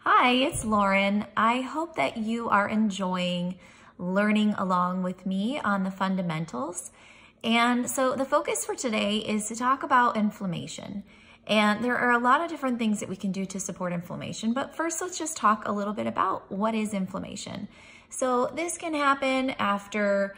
Hi, it's Lauren. I hope that you are enjoying learning along with me on the fundamentals. And so the focus for today is to talk about inflammation. And there are a lot of different things that we can do to support inflammation, but first let's just talk a little bit about what is inflammation. So this can happen after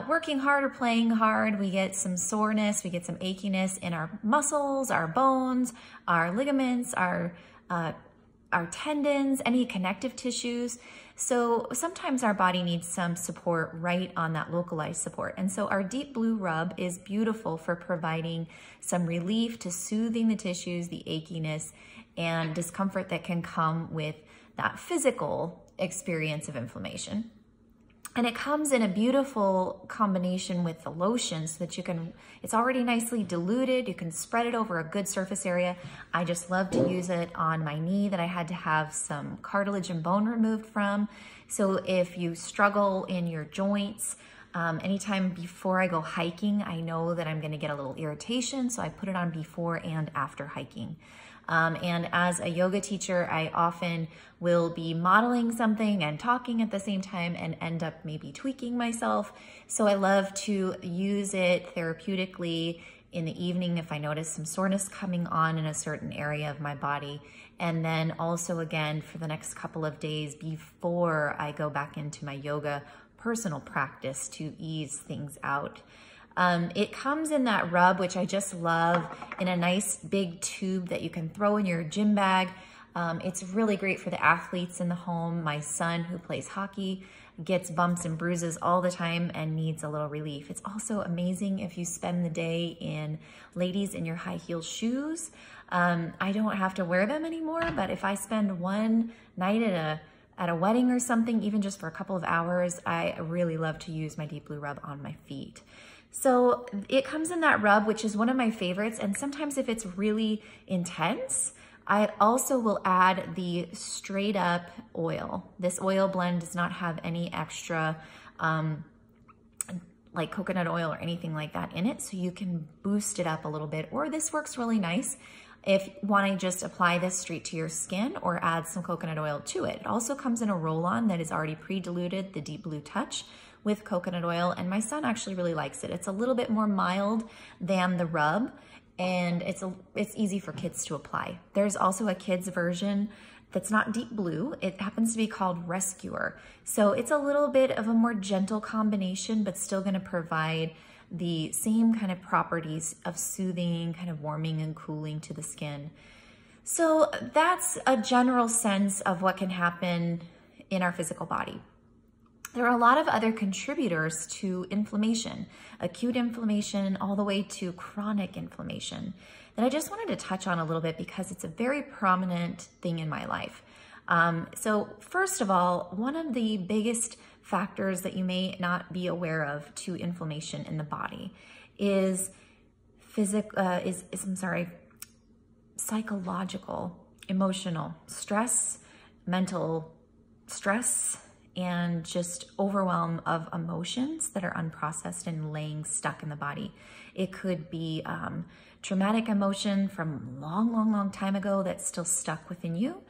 working hard or playing hard. We get some soreness, we get some achiness in our muscles, our bones, our ligaments, our tendons, any connective tissues. So sometimes our body needs some support right on that localized support. And so our Deep Blue Rub is beautiful for providing some relief to soothing the tissues, the achiness, and discomfort that can come with that physical experience of inflammation. And it comes in a beautiful combination with the lotion so that it's already nicely diluted. You can spread it over a good surface area. I just love to use it on my knee that I had to have some cartilage and bone removed from. So if you struggle in your joints, anytime before I go hiking, I know that I'm gonna get a little irritation, so I put it on before and after hiking. And as a yoga teacher, I often will be modeling something and talking at the same time and end up maybe tweaking myself. So I love to use it therapeutically in the evening if I notice some soreness coming on in a certain area of my body. And then also again for the next couple of days before I go back into my yoga personal practice to ease things out. It comes in that rub, which I just love, in a nice big tube that you can throw in your gym bag. It's really great for the athletes in the home. My son, who plays hockey, gets bumps and bruises all the time and needs a little relief. It's also amazing if you spend the day ladies, in your high heel shoes. I don't have to wear them anymore, but if I spend one night at a wedding or something, even just for a couple of hours, I really love to use my Deep Blue Rub on my feet. So it comes in that rub, which is one of my favorites. And sometimes if it's really intense, I also will add the straight up oil. This oil blend does not have any extra like coconut oil or anything like that in it. So you can boost it up a little bit, or this works really nice if you want to just apply this straight to your skin or add some coconut oil to it. It also comes in a roll-on that is already pre-diluted, the Deep Blue Touch, with coconut oil, and my son actually really likes it. It's a little bit more mild than the rub, and it's easy for kids to apply. There's also a kids version that's not deep blue. It happens to be called Rescuer. So it's a little bit of a more gentle combination, but still gonna provide the same kind of properties of soothing, kind of warming and cooling to the skin. So that's a general sense of what can happen in our physical body. There are a lot of other contributors to inflammation, acute inflammation all the way to chronic inflammation, that I just wanted to touch on a little bit because it's a very prominent thing in my life. So first of all, one of the biggest factors that you may not be aware of to inflammation in the body is psychological, emotional stress, mental stress, and just overwhelm of emotions that are unprocessed and laying stuck in the body. It could be traumatic emotion from long time ago that's still stuck within you.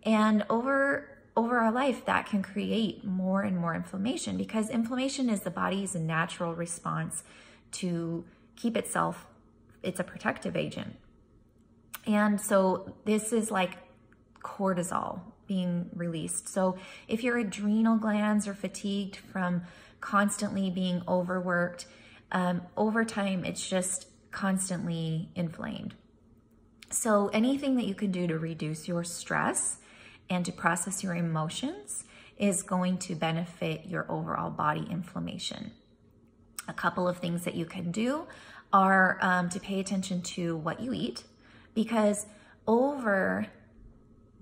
And over our life, that can create more and more inflammation, because inflammation is the body's natural response to keep itself. It's a protective agent. And so this is like cortisol being released. So if your adrenal glands are fatigued from constantly being overworked, over time, it's just constantly inflamed. So anything that you can do to reduce your stress and to process your emotions is going to benefit your overall body inflammation. A couple of things that you can do are to pay attention to what you eat, because over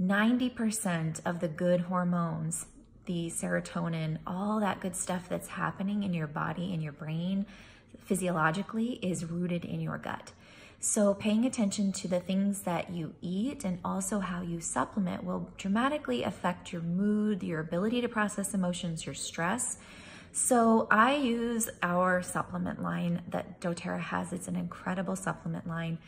90% of the good hormones, the serotonin, all that good stuff that's happening in your body, in your brain, physiologically, is rooted in your gut. So paying attention to the things that you eat and also how you supplement will dramatically affect your mood, your ability to process emotions, your stress. So I use our supplement line that doTERRA has. It's an incredible supplement line.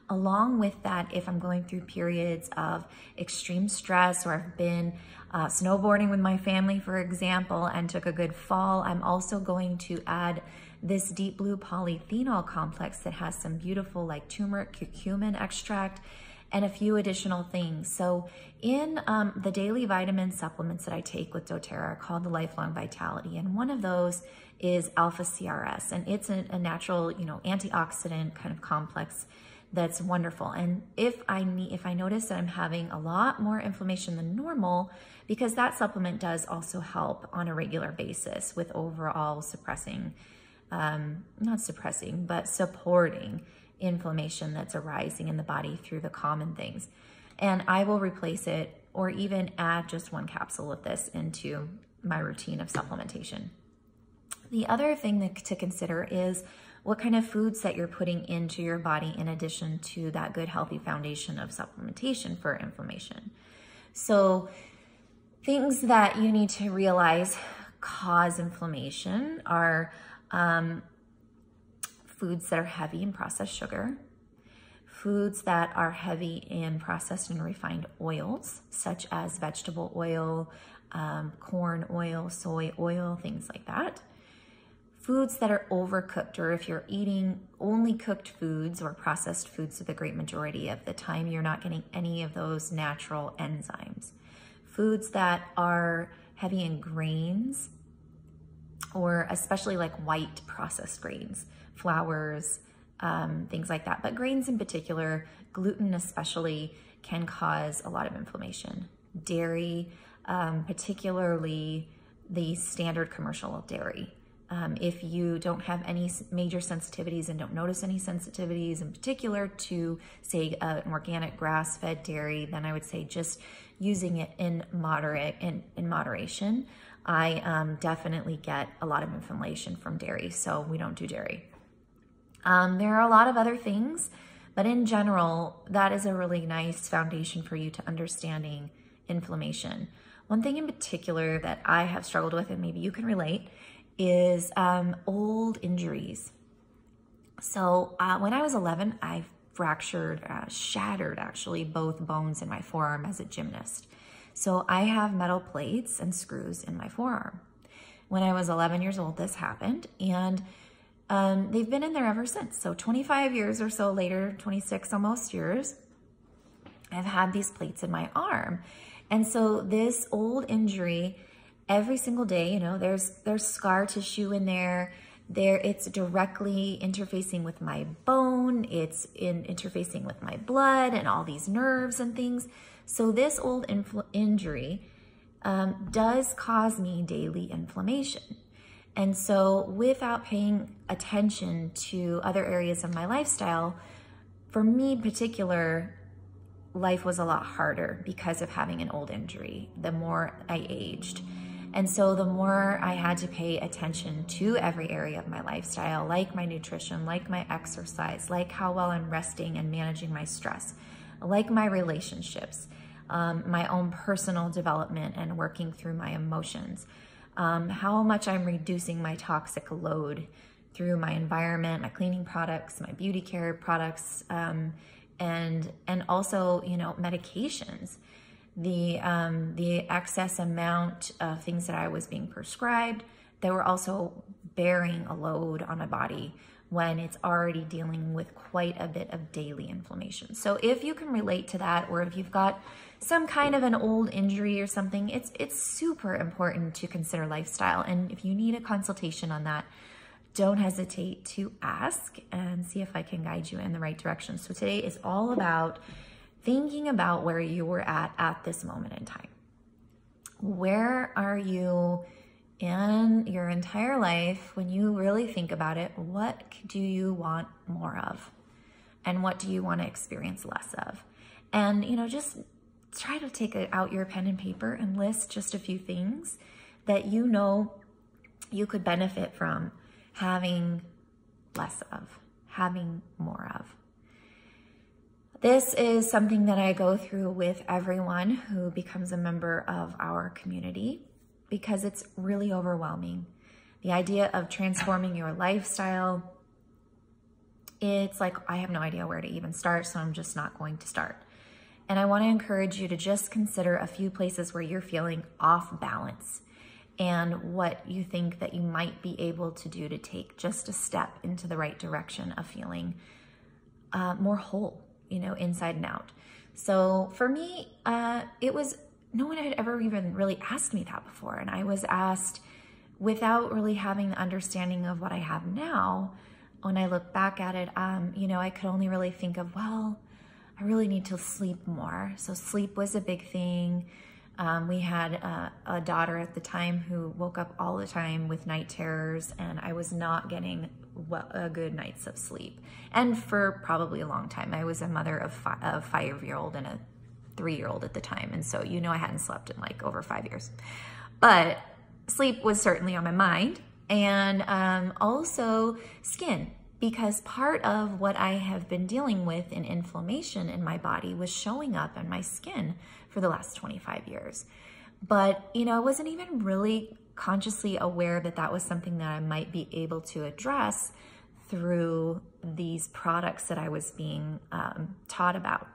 along with that, if I'm going through periods of extreme stress, or I've been snowboarding with my family, for example, and took a good fall, I'm also going to add this deep blue polyphenol complex that has some beautiful like turmeric, curcumin extract, and a few additional things. So in the daily vitamin supplements that I take with doTERRA are called the Lifelong Vitality, and one of those is alpha CRS, and it's a natural, antioxidant kind of complex that's wonderful. And if I notice that I'm having a lot more inflammation than normal, because that supplement does also help on a regular basis with overall supporting inflammation that's arising in the body through the common things. And I will replace it or even add just one capsule of this into my routine of supplementation. The other thing to consider is what kind of foods that you're putting into your body in addition to that good healthy foundation of supplementation for inflammation. So things that you need to realize cause inflammation are foods that are heavy in processed sugar, foods that are heavy in processed and refined oils, such as vegetable oil, corn oil, soy oil, things like that. Foods that are overcooked, or if you're eating only cooked foods or processed foods, the great majority of the time, you're not getting any of those natural enzymes. Foods that are heavy in grains, or especially like white processed grains, flours, things like that. But grains in particular, gluten especially, can cause a lot of inflammation. Dairy, particularly the standard commercial dairy. If you don't have any major sensitivities and don't notice any sensitivities in particular to, say, an organic grass-fed dairy, then I would say just using it in moderation. I definitely get a lot of inflammation from dairy, so we don't do dairy. There are a lot of other things, but in general, that is a really nice foundation for you to understanding inflammation. One thing in particular that I have struggled with, and maybe you can relate, is old injuries. So when I was 11, I shattered actually both bones in my forearm as a gymnast. So I have metal plates and screws in my forearm. When I was 11 years old, this happened, and they've been in there ever since. So 25 years or so later, 26 almost years, I've had these plates in my arm. And so this old injury, every single day, there's scar tissue in there. It's directly interfacing with my bone. It's interfacing with my blood and all these nerves and things. So this old injury does cause me daily inflammation. And so without paying attention to other areas of my lifestyle, for me in particular, life was a lot harder because of having an old injury the more I aged. And so the more I had to pay attention to every area of my lifestyle, like my nutrition, like my exercise, like how well I'm resting and managing my stress, like my relationships, my own personal development and working through my emotions, how much I'm reducing my toxic load through my environment, my cleaning products, my beauty care products, and also, medications. The excess amount of things that I was being prescribed, they were also bearing a load on my body when it's already dealing with quite a bit of daily inflammation. So if you can relate to that, or if you've got some kind of an old injury or something, it's super important to consider lifestyle. And if you need a consultation on that, don't hesitate to ask and see if I can guide you in the right direction. So today is all about thinking about where you were at this moment in time. Where are you in your entire life when you really think about it? What do you want more of? And what do you want to experience less of? And, just try to take out your pen and paper and list just a few things that you could benefit from having less of, having more of. This is something that I go through with everyone who becomes a member of our community because it's really overwhelming. The idea of transforming your lifestyle it's like, I have no idea where to even start, so I'm just not going to start. And I want to encourage you to just consider a few places where you're feeling off balance and what you think that you might be able to do to take just a step into the right direction of feeling more whole, inside and out. So for me, it was, no one had ever even really asked me that before. And I was asked without really having the understanding of what I have now. When I look back at it, I could only really think of, well, I really need to sleep more. So sleep was a big thing. We had a daughter at the time who woke up all the time with night terrors, and I was not getting a good night's of sleep. And for probably a long time, I was a mother of a 5-year-old and a 3-year-old at the time. And so, I hadn't slept in like over 5 years. But sleep was certainly on my mind, and also skin, because part of what I have been dealing with in inflammation in my body was showing up in my skin for the last 25 years. But, I wasn't even really consciously aware that that was something that I might be able to address through these products that I was being taught about.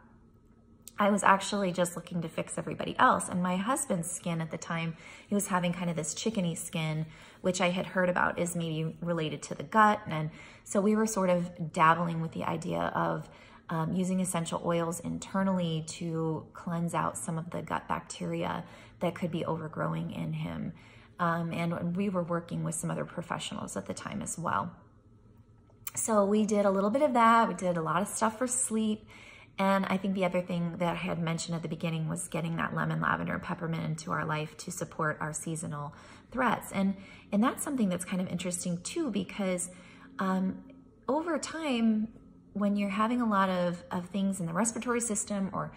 I was actually just looking to fix everybody else. And my husband's skin at the time, he was having kind of this chickeny skin, which I had heard about is maybe related to the gut. And so we were sort of dabbling with the idea of using essential oils internally to cleanse out some of the gut bacteria that could be overgrowing in him. And we were working with some other professionals at the time as well. So we did a little bit of that. We did a lot of stuff for sleep. And I think the other thing that I had mentioned at the beginning was getting that lemon, lavender, and peppermint into our life to support our seasonal threats. And that's something that's kind of interesting too, because over time, when you're having a lot of things in the respiratory system or,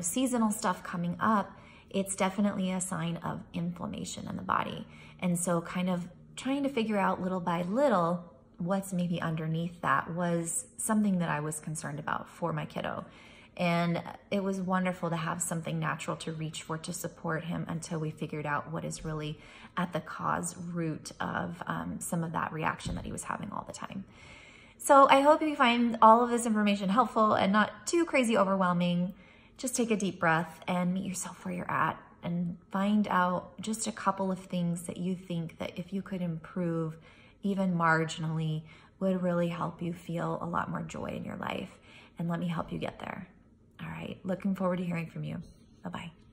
seasonal stuff coming up, it's definitely a sign of inflammation in the body. And so kind of trying to figure out little by little what's maybe underneath that was something that I was concerned about for my kiddo. And it was wonderful to have something natural to reach for to support him until we figured out what is really at the cause root of some of that reaction that he was having all the time. So I hope you find all of this information helpful and not too crazy overwhelming. Just take a deep breath and meet yourself where you're at and find out just a couple of things that you think that if you could improve even marginally would really help you feel a lot more joy in your life. And let me help you get there. All right, looking forward to hearing from you. Bye-bye.